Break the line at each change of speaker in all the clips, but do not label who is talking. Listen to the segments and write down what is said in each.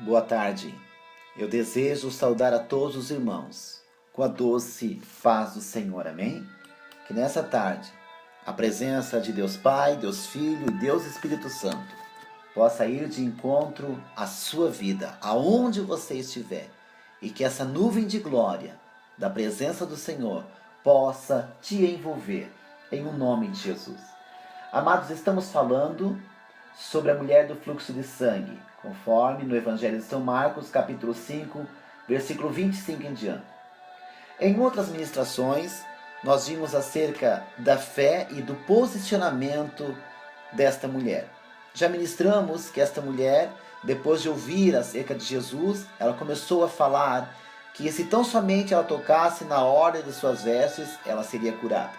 boa tarde. Eu desejo saudar a todos os irmãos com a doce paz do Senhor, amém? Que nessa tarde a presença de Deus Pai, Deus Filho e Deus Espírito Santo possa ir de encontro à sua vida, aonde você estiver, e que essa nuvem de glória da presença do Senhor possa te envolver, em o nome de Jesus. Amados, estamos falando sobre a mulher do fluxo de sangue, conforme no Evangelho de São Marcos, capítulo 5, versículo 25 em diante. Em outras ministrações, nós vimos acerca da fé e do posicionamento desta mulher. Já ministramos que esta mulher, depois de ouvir acerca de Jesus, ela começou a falar que se tão somente ela tocasse na orla de suas vestes, ela seria curada.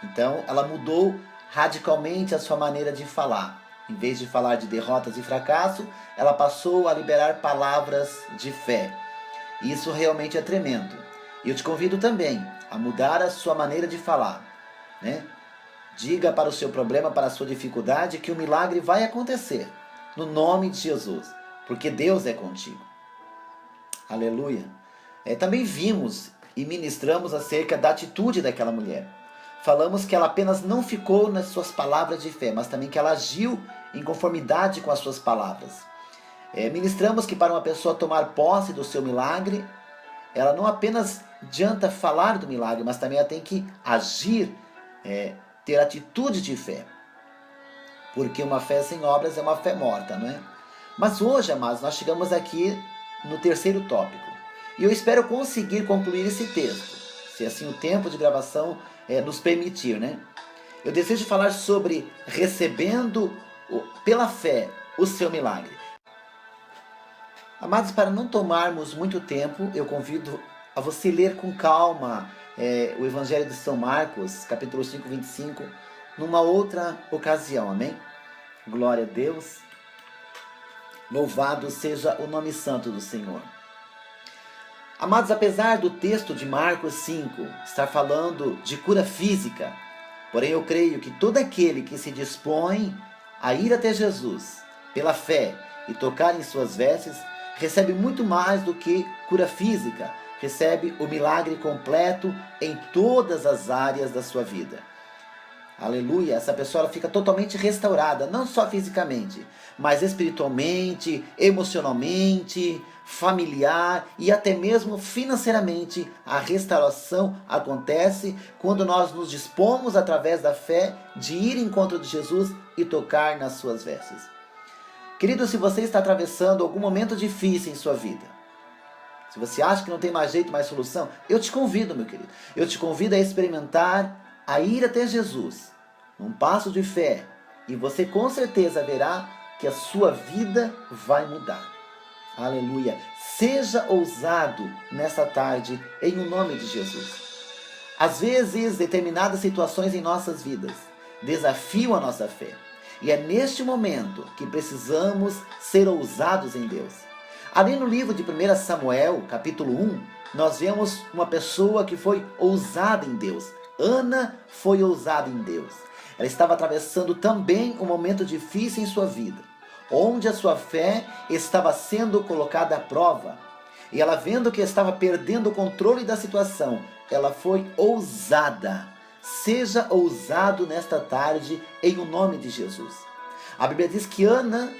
Então, ela mudou radicalmente a sua maneira de falar. Em vez de falar de derrotas e fracasso, ela passou a liberar palavras de fé. Isso realmente é tremendo. E eu te convido também a mudar a sua maneira de falar, né? Diga para o seu problema, para a sua dificuldade, que o milagre vai acontecer, no nome de Jesus, porque Deus é contigo. Aleluia. Também vimos e ministramos acerca da atitude daquela mulher. Falamos que ela apenas não ficou nas suas palavras de fé, mas também que ela agiu em conformidade com as suas palavras. Ministramos que para uma pessoa tomar posse do seu milagre, ela não apenas adianta falar do milagre, mas também ela tem que agir, ter atitude de fé. Porque uma fé sem obras é uma fé morta, não é? Mas hoje, amados, nós chegamos aqui no terceiro tópico. E eu espero conseguir concluir esse texto, se assim o tempo de gravação nos permitir, né? Eu desejo falar sobre recebendo pela fé o seu milagre. Amados, para não tomarmos muito tempo, eu convido a você ler com calma o Evangelho de São Marcos, capítulo 5, 25, numa outra ocasião, amém? Glória a Deus. Louvado seja o nome santo do Senhor. Amados, apesar do texto de Marcos 5 estar falando de cura física, porém eu creio que todo aquele que se dispõe a ir até Jesus pela fé e tocar em suas vestes, recebe muito mais do que cura física, recebe o milagre completo em todas as áreas da sua vida. Aleluia, essa pessoa ela fica totalmente restaurada, não só fisicamente, mas espiritualmente, emocionalmente, familiar e até mesmo financeiramente. A restauração acontece quando nós nos dispomos através da fé de ir em encontro de Jesus e tocar nas suas vestes. Querido, se você está atravessando algum momento difícil em sua vida, se você acha que não tem mais jeito, mais solução, eu te convido, meu querido, eu te convido a experimentar, a ir até Jesus, num passo de fé, e você com certeza verá que a sua vida vai mudar. Aleluia. Seja ousado nessa tarde, em o nome de Jesus. Às vezes, determinadas situações em nossas vidas desafiam a nossa fé. E é neste momento que precisamos ser ousados em Deus. Ali no livro de 1 Samuel, capítulo 1, nós vemos uma pessoa que foi ousada em Deus. Ana foi ousada em Deus. Ela estava atravessando também um momento difícil em sua vida, onde a sua fé estava sendo colocada à prova. E ela, vendo que estava perdendo o controle da situação, ela foi ousada. Seja ousado nesta tarde, em o nome de Jesus. A Bíblia diz que Ana,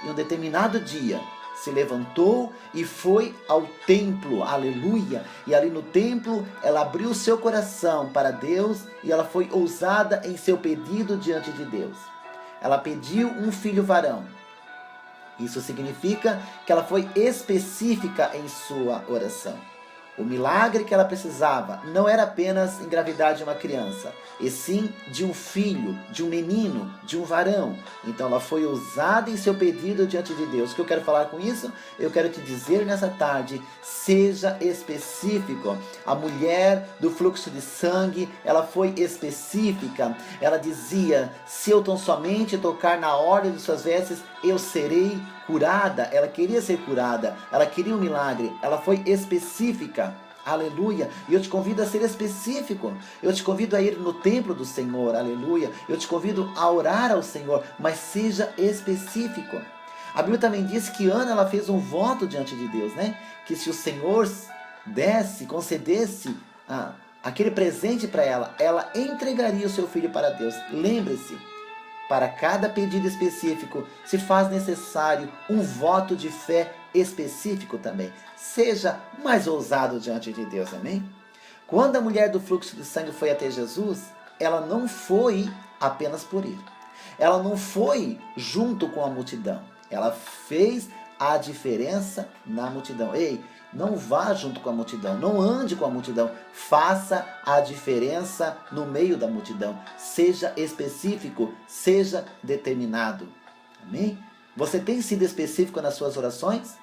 em um determinado dia, se levantou e foi ao templo, aleluia, e ali no templo ela abriu o seu coração para Deus e ela foi ousada em seu pedido diante de Deus. Ela pediu um filho varão. Isso significa que ela foi específica em sua oração. O milagre que ela precisava não era apenas engravidar de uma criança, e sim de um filho, de um menino, de um varão. Então ela foi ousada em seu pedido diante de Deus. O que eu quero falar com isso? Eu quero te dizer nessa tarde, seja específico. A mulher do fluxo de sangue, ela foi específica. Ela dizia, se eu tão somente tocar na orla de suas vestes, eu serei curada. Ela queria ser curada, ela queria um milagre, ela foi específica. Aleluia. E eu te convido a ser específico. Eu te convido a ir no templo do Senhor. Aleluia. Eu te convido a orar ao Senhor, mas seja específico. A Bíblia também diz que Ana, ela fez um voto diante de Deus, né? Que se o Senhor desse, concedesse aquele presente para ela, ela entregaria o seu filho para Deus. Lembre-se, para cada pedido específico se faz necessário um voto de fé específico também. Seja mais ousado diante de Deus, amém? Quando a mulher do fluxo de sangue foi até Jesus, ela não foi apenas por ir. Ela não foi junto com a multidão. Ela fez a diferença na multidão. Ei, não vá junto com a multidão, não ande com a multidão. Faça a diferença no meio da multidão. Seja específico, seja determinado. Amém? Você tem sido específico nas suas orações?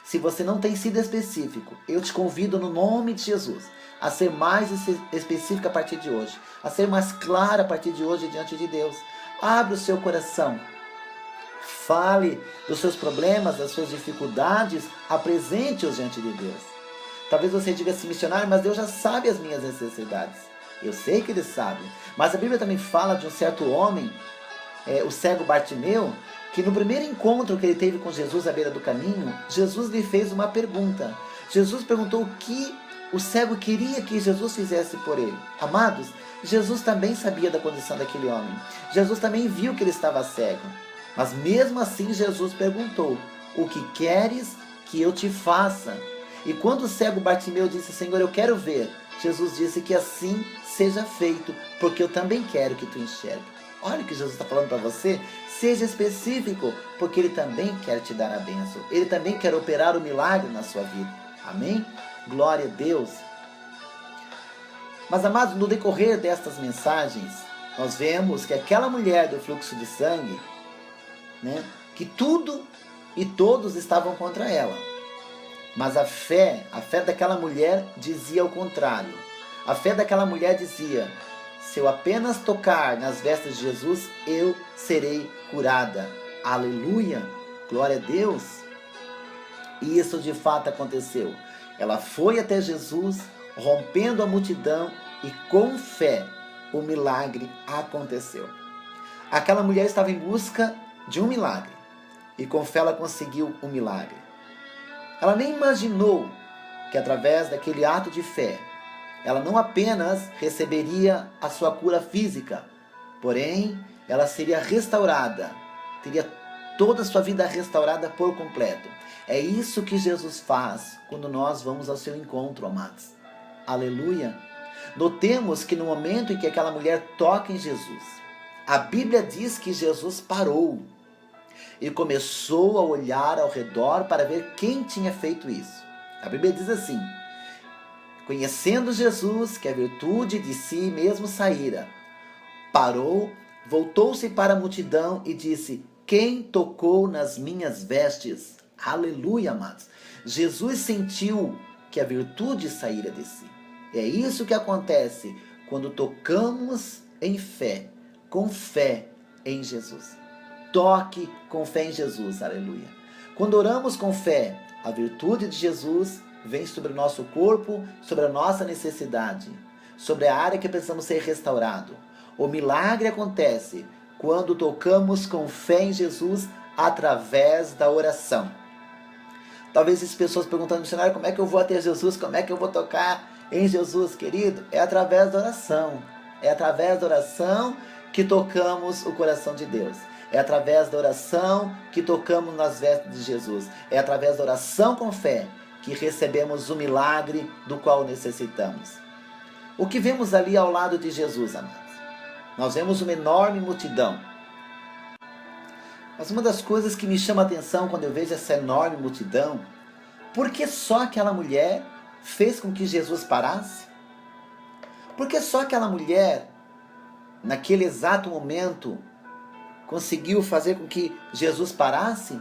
Se você não tem sido específico, eu te convido no nome de Jesus a ser mais específico a partir de hoje, a ser mais claro a partir de hoje diante de Deus. Abre o seu coração. Fale dos seus problemas, das suas dificuldades, apresente-os diante de Deus. Talvez você diga assim, missionário, mas Deus já sabe as minhas necessidades. Eu sei que Ele sabe, mas a Bíblia também fala de um certo homem, o cego Bartimeu, que no primeiro encontro que ele teve com Jesus à beira do caminho, Jesus lhe fez uma pergunta. Jesus perguntou o que o cego queria que Jesus fizesse por ele. Amados, Jesus também sabia da condição daquele homem. Jesus também viu que ele estava cego. Mas mesmo assim Jesus perguntou, o que queres que eu te faça? E quando o cego Bartimeu disse, Senhor, eu quero ver, Jesus disse que assim seja feito, porque eu também quero que tu enxergue. Olha o que Jesus está falando para você. Seja específico, porque Ele também quer te dar a bênção. Ele também quer operar o milagre na sua vida. Amém? Glória a Deus. Mas, amados, no decorrer destas mensagens, nós vemos que aquela mulher do fluxo de sangue, né, que tudo e todos estavam contra ela. Mas a fé daquela mulher dizia o contrário. A fé daquela mulher dizia, se eu apenas tocar nas vestes de Jesus, eu serei curada. Aleluia! Glória a Deus! E isso de fato aconteceu. Ela foi até Jesus, rompendo a multidão, e com fé o milagre aconteceu. Aquela mulher estava em busca de um milagre, e com fé ela conseguiu um milagre. Ela nem imaginou que através daquele ato de fé, ela não apenas receberia a sua cura física, porém, ela seria restaurada, teria toda a sua vida restaurada por completo. É isso que Jesus faz quando nós vamos ao seu encontro, amados. Aleluia! Notemos que no momento em que aquela mulher toca em Jesus, a Bíblia diz que Jesus parou e começou a olhar ao redor para ver quem tinha feito isso. A Bíblia diz assim, conhecendo Jesus que a virtude de si mesmo saíra, parou, voltou-se para a multidão e disse, quem tocou nas minhas vestes? Aleluia, amados. Jesus sentiu que a virtude saíra de si. É isso que acontece quando tocamos em fé, com fé em Jesus. Toque com fé em Jesus, aleluia. Quando oramos com fé, a virtude de Jesus vem sobre o nosso corpo, sobre a nossa necessidade, sobre a área que precisamos ser restaurado. O milagre acontece quando tocamos com fé em Jesus através da oração. Talvez as pessoas perguntando, missionário, como é que eu vou até Jesus? Como é que eu vou tocar em Jesus, querido? É através da oração. É através da oração que tocamos o coração de Deus. É através da oração que tocamos nas vestes de Jesus. É através da oração com fé que recebemos o milagre do qual necessitamos. O que vemos ali ao lado de Jesus, amados? Nós vemos uma enorme multidão. Mas uma das coisas que me chama a atenção quando eu vejo essa enorme multidão, por que só aquela mulher fez com que Jesus parasse? Por que só aquela mulher, naquele exato momento, conseguiu fazer com que Jesus parasse?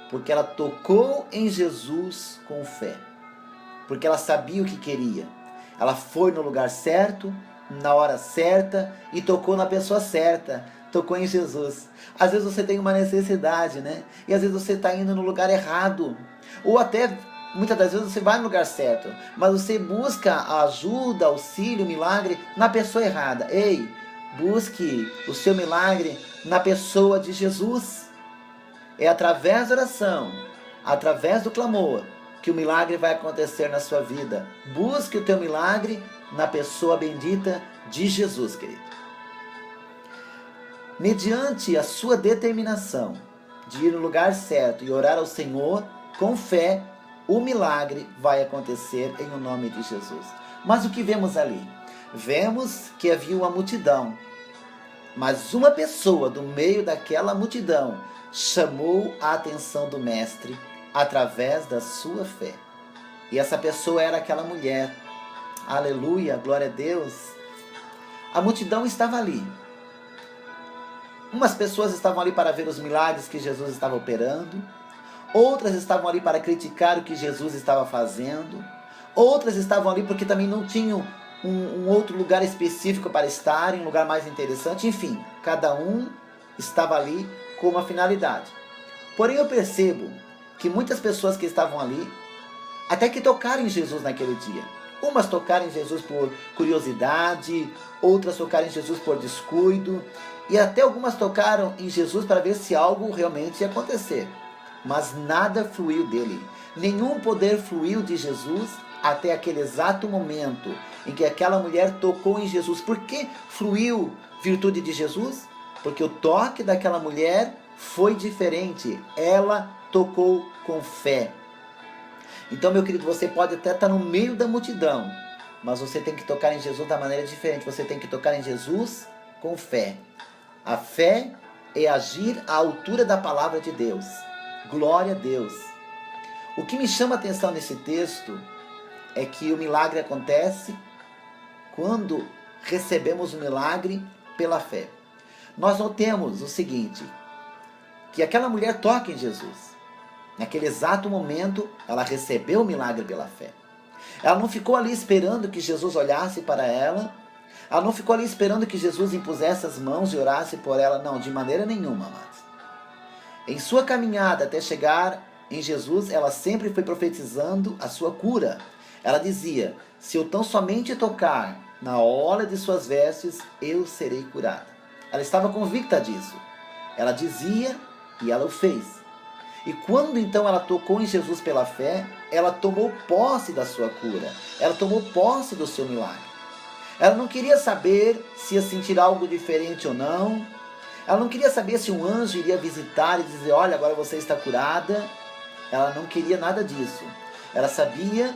Porque ela tocou em Jesus com fé. Porque ela sabia o que queria. Ela foi no lugar certo, na hora certa e tocou na pessoa certa. Tocou em Jesus. Às vezes você tem uma necessidade, né? E às vezes você está indo no lugar errado. Ou até, muitas das vezes você vai no lugar certo, mas você busca a ajuda, auxílio, milagre na pessoa errada. Ei, busque o seu milagre na pessoa de Jesus. É através da oração, através do clamor, que o milagre vai acontecer na sua vida. Busque o teu milagre na pessoa bendita de Jesus, querido. Mediante a sua determinação de ir no lugar certo e orar ao Senhor, com fé, o milagre vai acontecer em o nome de Jesus. Mas o que vemos ali? Vemos que havia uma multidão, mas uma pessoa do meio daquela multidão chamou a atenção do mestre através da sua fé. E essa pessoa era aquela mulher. Aleluia, glória a Deus. A multidão estava ali. Umas pessoas estavam ali para ver os milagres que Jesus estava operando. Outras estavam ali para criticar o que Jesus estava fazendo. Outras estavam ali porque também não tinham um outro lugar específico para estar, um lugar mais interessante. Enfim, cada um estava ali com uma finalidade. Porém, eu percebo que muitas pessoas que estavam ali, até que tocaram em Jesus naquele dia. Umas tocaram em Jesus por curiosidade, outras tocaram em Jesus por descuido, e até algumas tocaram em Jesus para ver se algo realmente ia acontecer. Mas nada fluiu dele. Nenhum poder fluiu de Jesus até aquele exato momento em que aquela mulher tocou em Jesus. Por que fluiu virtude de Jesus? Porque o toque daquela mulher foi diferente. Ela tocou com fé. Então, meu querido, você pode até estar no meio da multidão, mas você tem que tocar em Jesus da maneira diferente. Você tem que tocar em Jesus com fé. A fé é agir à altura da palavra de Deus. Glória a Deus. O que me chama a atenção nesse texto é que o milagre acontece quando recebemos o milagre pela fé. Nós notemos o seguinte, que aquela mulher toca em Jesus. Naquele exato momento, ela recebeu o milagre pela fé. Ela não ficou ali esperando que Jesus olhasse para ela. Ela não ficou ali esperando que Jesus impusesse as mãos e orasse por ela. Não, de maneira nenhuma, amados. Em sua caminhada até chegar em Jesus, ela sempre foi profetizando a sua cura. Ela dizia, se eu tão somente tocar na orla de suas vestes, eu serei curada. Ela estava convicta disso. Ela dizia e ela o fez. E quando então ela tocou em Jesus pela fé, ela tomou posse da sua cura. Ela tomou posse do seu milagre. Ela não queria saber se ia sentir algo diferente ou não. Ela não queria saber se um anjo iria visitar e dizer, olha, agora você está curada. Ela não queria nada disso. Ela sabia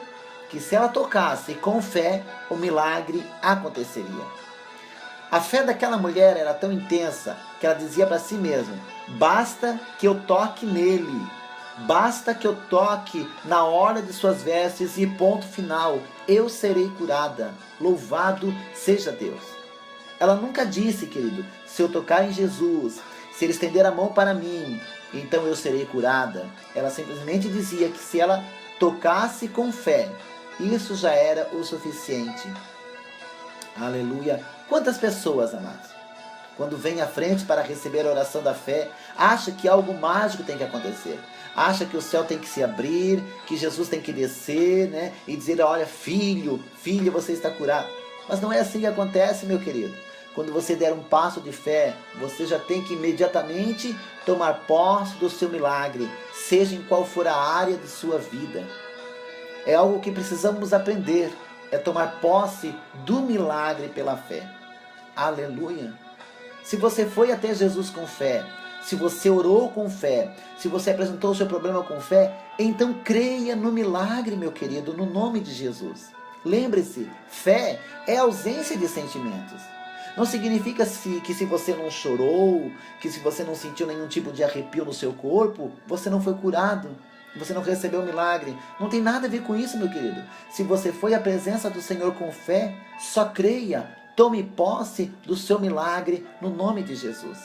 que se ela tocasse com fé, o milagre aconteceria. A fé daquela mulher era tão intensa que ela dizia para si mesma, basta que eu toque nele, basta que eu toque na orla de suas vestes e ponto final, eu serei curada. Louvado seja Deus. Ela nunca disse, querido, se eu tocar em Jesus, se ele estender a mão para mim, então eu serei curada. Ela simplesmente dizia que se ela tocasse com fé, isso já era o suficiente. Aleluia. Quantas pessoas, amados, quando vem à frente para receber a oração da fé, acha que algo mágico tem que acontecer. Acha que o céu tem que se abrir, que Jesus tem que descer, né? E dizer, olha, filho, filha, você está curado. Mas não é assim que acontece, meu querido. Quando você der um passo de fé, você já tem que imediatamente tomar posse do seu milagre, seja em qual for a área de sua vida. É algo que precisamos aprender, é tomar posse do milagre pela fé. Aleluia! Se você foi até Jesus com fé, se você orou com fé, se você apresentou o seu problema com fé, então creia no milagre, meu querido, no nome de Jesus. Lembre-se, fé é ausência de sentimentos. Não significa que se você não chorou, que se você não sentiu nenhum tipo de arrepio no seu corpo, você não foi curado, você não recebeu o milagre. Não tem nada a ver com isso, meu querido. Se você foi à presença do Senhor com fé, só creia, tome posse do seu milagre no nome de Jesus.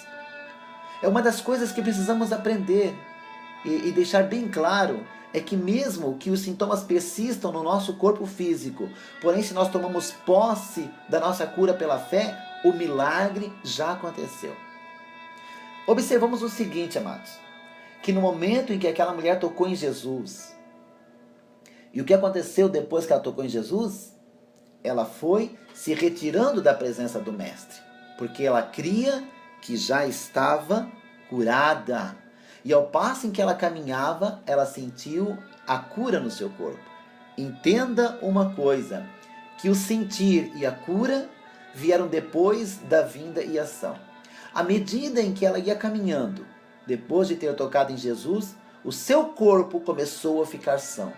É uma das coisas que precisamos aprender e deixar bem claro, é que mesmo que os sintomas persistam no nosso corpo físico, porém se nós tomamos posse da nossa cura pela fé, o milagre já aconteceu. Observamos o seguinte, amados, que no momento em que aquela mulher tocou em Jesus, e o que aconteceu depois que ela tocou em Jesus? Ela foi se retirando da presença do mestre, porque ela cria que já estava curada. E ao passo em que ela caminhava, ela sentiu a cura no seu corpo. Entenda uma coisa, que o sentir e a cura vieram depois da vinda e ação. À medida em que ela ia caminhando, depois de ter tocado em Jesus, o seu corpo começou a ficar são.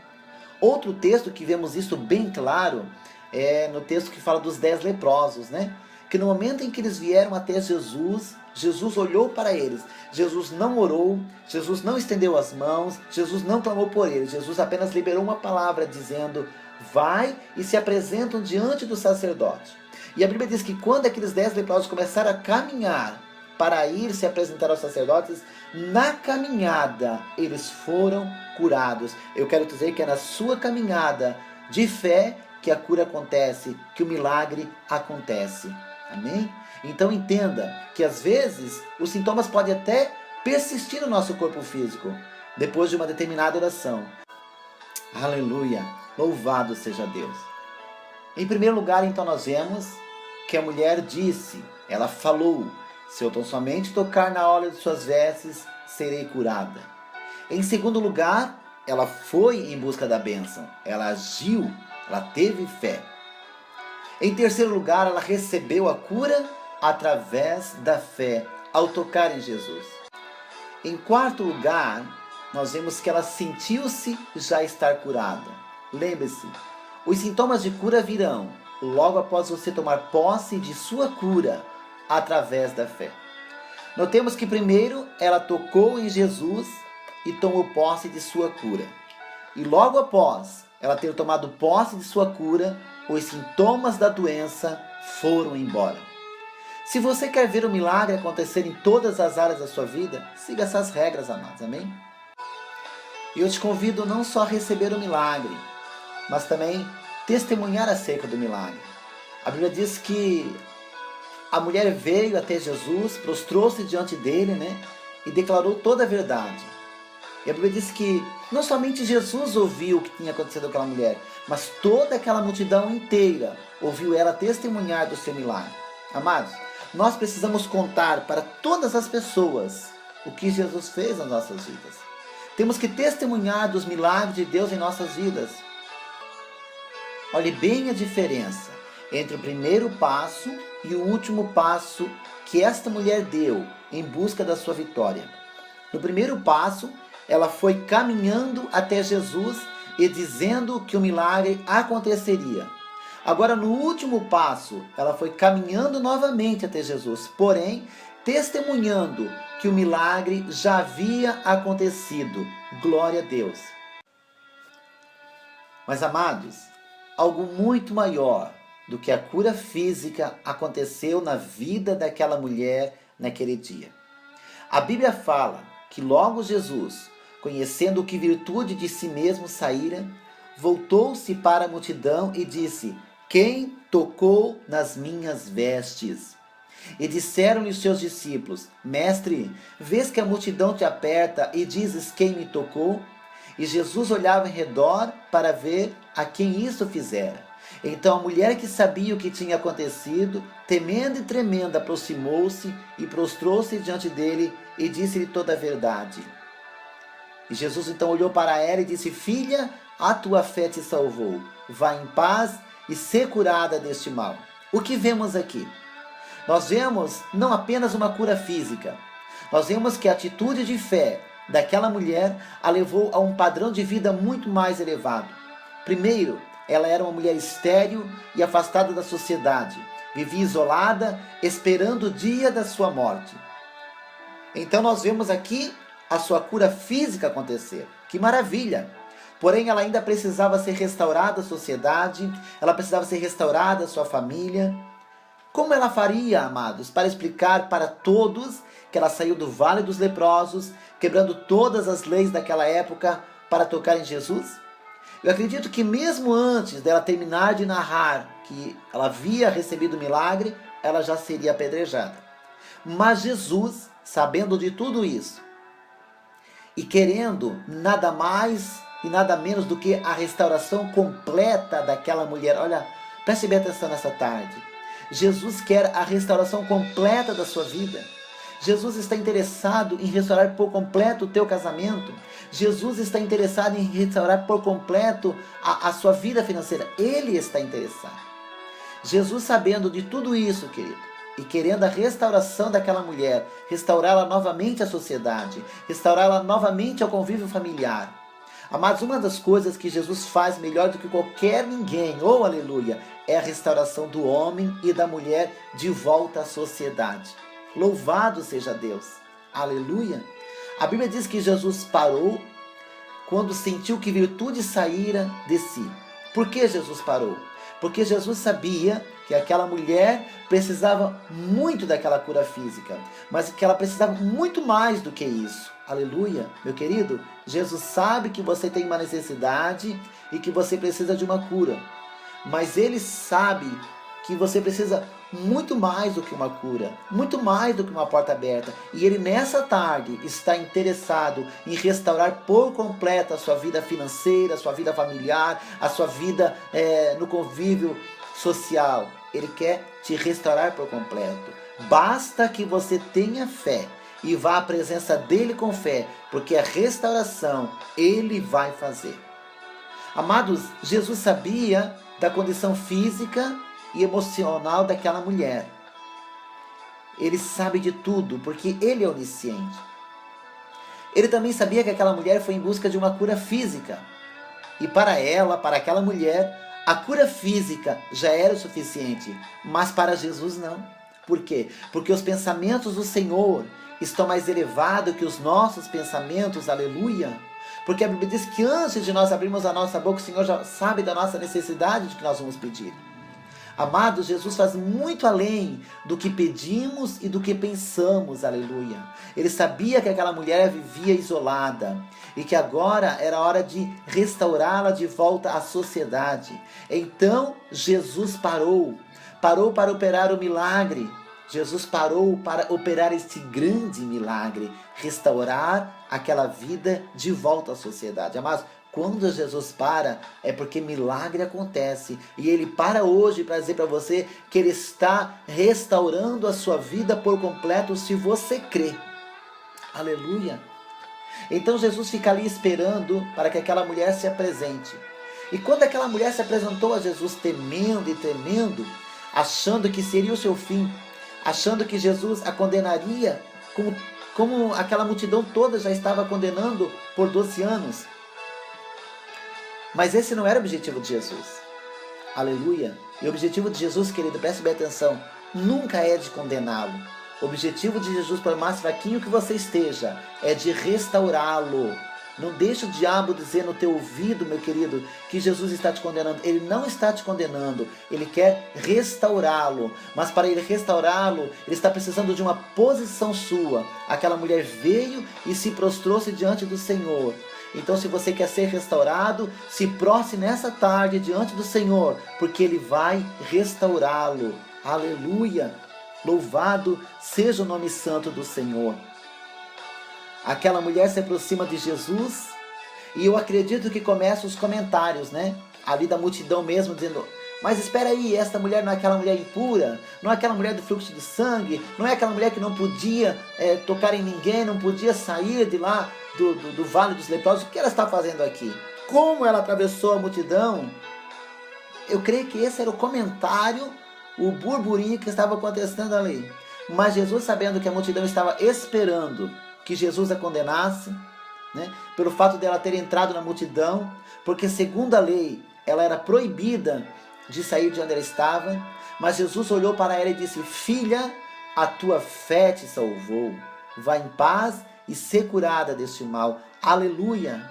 Outro texto que vemos isso bem claro é no texto que fala dos 10 leprosos, né? Que no momento em que eles vieram até Jesus, Jesus olhou para eles. Jesus não orou, Jesus não estendeu as mãos, Jesus não clamou por eles. Jesus apenas liberou uma palavra dizendo: vai e se apresentam diante do sacerdote. E a Bíblia diz que quando aqueles 10 leprosos começaram a caminhar para ir se apresentar aos sacerdotes, na caminhada eles foram curados. Eu quero dizer que é na sua caminhada de fé que a cura acontece, que o milagre acontece. Amém? Então entenda que às vezes os sintomas podem até persistir no nosso corpo físico depois de uma determinada oração. Aleluia! Louvado seja Deus! Em primeiro lugar, então, nós vemos que a mulher disse, ela falou: se eu tão somente tocar na orla de suas vestes, serei curada. Em segundo lugar, ela foi em busca da bênção. Ela agiu, ela teve fé. Em terceiro lugar, ela recebeu a cura através da fé, ao tocar em Jesus. Em quarto lugar, nós vemos que ela sentiu-se já estar curada. Lembre-se, os sintomas de cura virão logo após você tomar posse de sua cura através da fé. Notemos que primeiro ela tocou em Jesus e tomou posse de sua cura. E logo após ela ter tomado posse de sua cura, os sintomas da doença foram embora. Se você quer ver o milagre acontecer em todas as áreas da sua vida, siga essas regras, amados, amém? E eu te convido não só a receber o milagre, mas também testemunhar acerca do milagre. A Bíblia diz que a mulher veio até Jesus, prostrou-se diante dele, e declarou toda a verdade. E a Bíblia diz que não somente Jesus ouviu o que tinha acontecido com aquela mulher, mas toda aquela multidão inteira ouviu ela testemunhar do seu milagre. Amados, nós precisamos contar para todas as pessoas o que Jesus fez nas nossas vidas. Temos que testemunhar dos milagres de Deus em nossas vidas. Olhe bem a diferença entre o primeiro passo e o último passo que esta mulher deu em busca da sua vitória. No primeiro passo, ela foi caminhando até Jesus e dizendo que o milagre aconteceria. Agora, no último passo, ela foi caminhando novamente até Jesus, porém, testemunhando que o milagre já havia acontecido. Glória a Deus. Mas, amados, algo muito maior do que a cura física aconteceu na vida daquela mulher naquele dia. A Bíblia fala que logo Jesus, conhecendo que virtude de si mesmo saíra, voltou-se para a multidão e disse: quem tocou nas minhas vestes? E disseram-lhe os seus discípulos: mestre, vês que a multidão te aperta e dizes: quem me tocou? E Jesus olhava em redor para ver a quem isso fizera. Então a mulher, que sabia o que tinha acontecido, temendo e tremendo, aproximou-se e prostrou-se diante dele e disse-lhe toda a verdade. E Jesus então olhou para ela e disse: filha, a tua fé te salvou. Vá em paz e ser curada deste mal. O que vemos aqui? Nós vemos não apenas uma cura física. Nós vemos que a atitude de fé daquela mulher a levou a um padrão de vida muito mais elevado. Primeiro, ela era uma mulher estéril e afastada da sociedade. Vivia isolada, esperando o dia da sua morte. Então nós vemos aqui a sua cura física acontecer. Que maravilha! Porém, ela ainda precisava ser restaurada à sociedade, ela precisava ser restaurada à sua família. Como ela faria, amados, para explicar para todos que ela saiu do Vale dos Leprosos, quebrando todas as leis daquela época para tocar em Jesus? Eu acredito que mesmo antes dela terminar de narrar que ela havia recebido o milagre, ela já seria apedrejada. Mas Jesus, sabendo de tudo isso, e querendo nada mais e nada menos do que a restauração completa daquela mulher. Olha, preste bem atenção nessa tarde. Jesus quer a restauração completa da sua vida. Jesus está interessado em restaurar por completo o teu casamento. Jesus está interessado em restaurar por completo a sua vida financeira. Ele está interessado. Jesus, sabendo de tudo isso, querido, e querendo a restauração daquela mulher, restaurá-la novamente à sociedade, restaurá-la novamente ao convívio familiar. Amados, uma das coisas que Jesus faz melhor do que qualquer ninguém, oh aleluia, é a restauração do homem e da mulher de volta à sociedade. Louvado seja Deus, aleluia. A Bíblia diz que Jesus parou quando sentiu que virtude saíra de si. Por que Jesus parou? Porque Jesus sabia que aquela mulher precisava muito daquela cura física, mas que ela precisava muito mais do que isso. Aleluia, meu querido. Jesus sabe que você tem uma necessidade e que você precisa de uma cura, mas Ele sabe que você precisa muito mais do que uma cura, muito mais do que uma porta aberta. E Ele nessa tarde está interessado em restaurar por completo a sua vida financeira, a sua vida familiar, a sua vida no convívio social. Ele quer te restaurar por completo. Basta que você tenha fé e vá à presença dEle com fé, porque a restauração Ele vai fazer. Amados, Jesus sabia da condição física e emocional daquela mulher. Ele sabe de tudo, porque Ele é onisciente. Ele também sabia que aquela mulher foi em busca de uma cura física. E para ela, para aquela mulher, a cura física já era o suficiente, mas para Jesus não. Por quê? Porque os pensamentos do Senhor estão mais elevados que os nossos pensamentos, aleluia. Porque a Bíblia diz que antes de nós abrirmos a nossa boca, o Senhor já sabe da nossa necessidade de que nós vamos pedir. Amados, Jesus faz muito além do que pedimos e do que pensamos, aleluia. Ele sabia que aquela mulher vivia isolada e que agora era hora de restaurá-la de volta à sociedade. Então Jesus parou para operar o milagre. Jesus parou para operar este grande milagre, restaurar aquela vida de volta à sociedade. Amados, quando Jesus para, é porque milagre acontece. E Ele para hoje para dizer para você que Ele está restaurando a sua vida por completo se você crê. Aleluia. Então Jesus fica ali esperando para que aquela mulher se apresente. E quando aquela mulher se apresentou a Jesus temendo e tremendo, achando que seria o seu fim, achando que Jesus a condenaria, como aquela multidão toda já estava condenando por 12 anos. Mas esse não era o objetivo de Jesus. Aleluia. E o objetivo de Jesus, querido, preste bem atenção, nunca é de condená-lo. O objetivo de Jesus, por mais fraquinho que você esteja, é de restaurá-lo. Não deixe o diabo dizer no teu ouvido, meu querido, que Jesus está te condenando. Ele não está te condenando. Ele quer restaurá-lo. Mas para ele restaurá-lo, ele está precisando de uma posição sua. Aquela mulher veio e se prostrou-se diante do Senhor. Então, se você quer ser restaurado, se prostre nessa tarde diante do Senhor, porque Ele vai restaurá-lo. Aleluia! Louvado seja o nome santo do Senhor. Aquela mulher se aproxima de Jesus e eu acredito que começam os comentários, né? Ali da multidão mesmo, dizendo: mas espera aí, esta mulher não é aquela mulher impura? Não é aquela mulher do fluxo de sangue? Não é aquela mulher que não podia tocar em ninguém, não podia sair de lá do Vale dos Leprosos? O que ela está fazendo aqui? Como ela atravessou a multidão? Eu creio que esse era o comentário, o burburinho que estava acontecendo ali. Mas Jesus, sabendo que a multidão estava esperando que Jesus a condenasse, né, pelo fato dela ter entrado na multidão, porque segundo a lei, ela era proibida de sair de onde ela estava, mas Jesus olhou para ela e disse: filha, a tua fé te salvou, vá em paz e ser curada deste mal. Aleluia!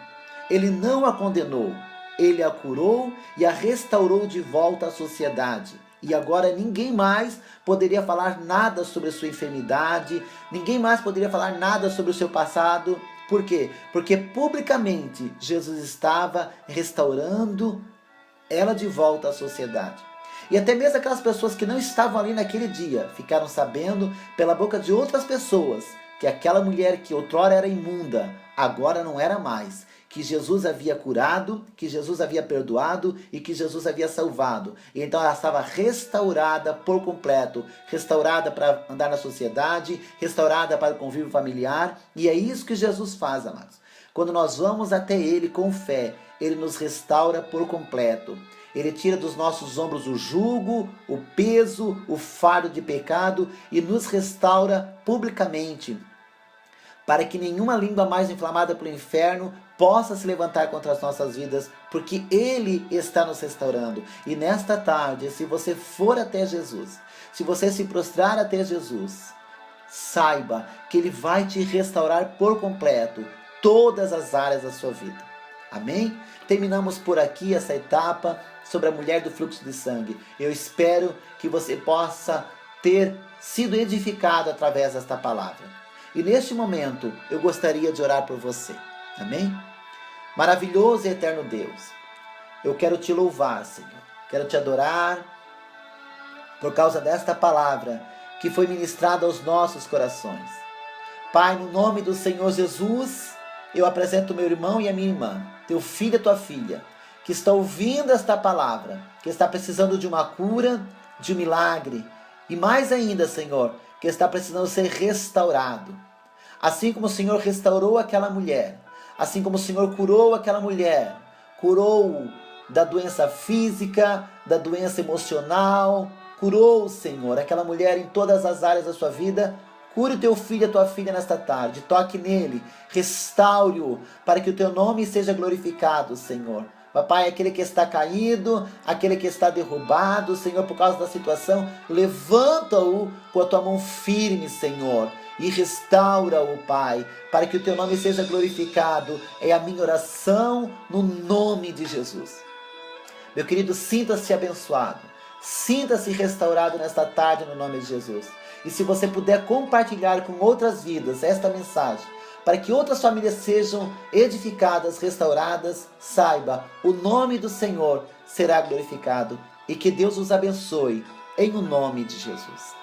Ele não a condenou, ele a curou e a restaurou de volta à sociedade. E agora ninguém mais poderia falar nada sobre a sua enfermidade, ninguém mais poderia falar nada sobre o seu passado. Por quê? Porque publicamente Jesus estava restaurando ela de volta à sociedade. E até mesmo aquelas pessoas que não estavam ali naquele dia ficaram sabendo pela boca de outras pessoas que aquela mulher que outrora era imunda, agora não era mais. que Jesus havia curado, que Jesus havia perdoado e que Jesus havia salvado. E então ela estava restaurada por completo, restaurada para andar na sociedade, restaurada para o convívio familiar. E é isso que Jesus faz, amados. Quando nós vamos até Ele com fé, Ele nos restaura por completo. Ele tira dos nossos ombros o jugo, o peso, o fardo de pecado e nos restaura publicamente, para que nenhuma língua mais inflamada pelo inferno possa se levantar contra as nossas vidas, porque Ele está nos restaurando. E nesta tarde, se você for até Jesus, se você se prostrar até Jesus, saiba que Ele vai te restaurar por completo todas as áreas da sua vida. Amém? Terminamos por aqui essa etapa sobre a mulher do fluxo de sangue. Eu espero que você possa ter sido edificado através desta palavra. E neste momento, eu gostaria de orar por você. Amém? Maravilhoso e eterno Deus, eu quero te louvar, Senhor. Quero te adorar por causa desta palavra que foi ministrada aos nossos corações. Pai, no nome do Senhor Jesus, eu apresento meu irmão e a minha irmã, teu filho e tua filha, que está ouvindo esta palavra, que está precisando de uma cura, de um milagre, e mais ainda, Senhor, que está precisando ser restaurado. Assim como o Senhor restaurou aquela mulher, assim como o Senhor curou aquela mulher, curou da doença física, da doença emocional, curou, Senhor, aquela mulher em todas as áreas da sua vida. Cure o teu filho e a tua filha nesta tarde, toque nele, restaure-o, para que o teu nome seja glorificado, Senhor. Papai, aquele que está caído, aquele que está derrubado, Senhor, por causa da situação, levanta-o com a tua mão firme, Senhor, e restaura-o, Pai, para que o teu nome seja glorificado. É a minha oração no nome de Jesus. Meu querido, sinta-se abençoado, sinta-se restaurado nesta tarde no nome de Jesus. E se você puder compartilhar com outras vidas esta mensagem, para que outras famílias sejam edificadas, restauradas, saiba, o nome do Senhor será glorificado. E que Deus os abençoe, em o nome de Jesus.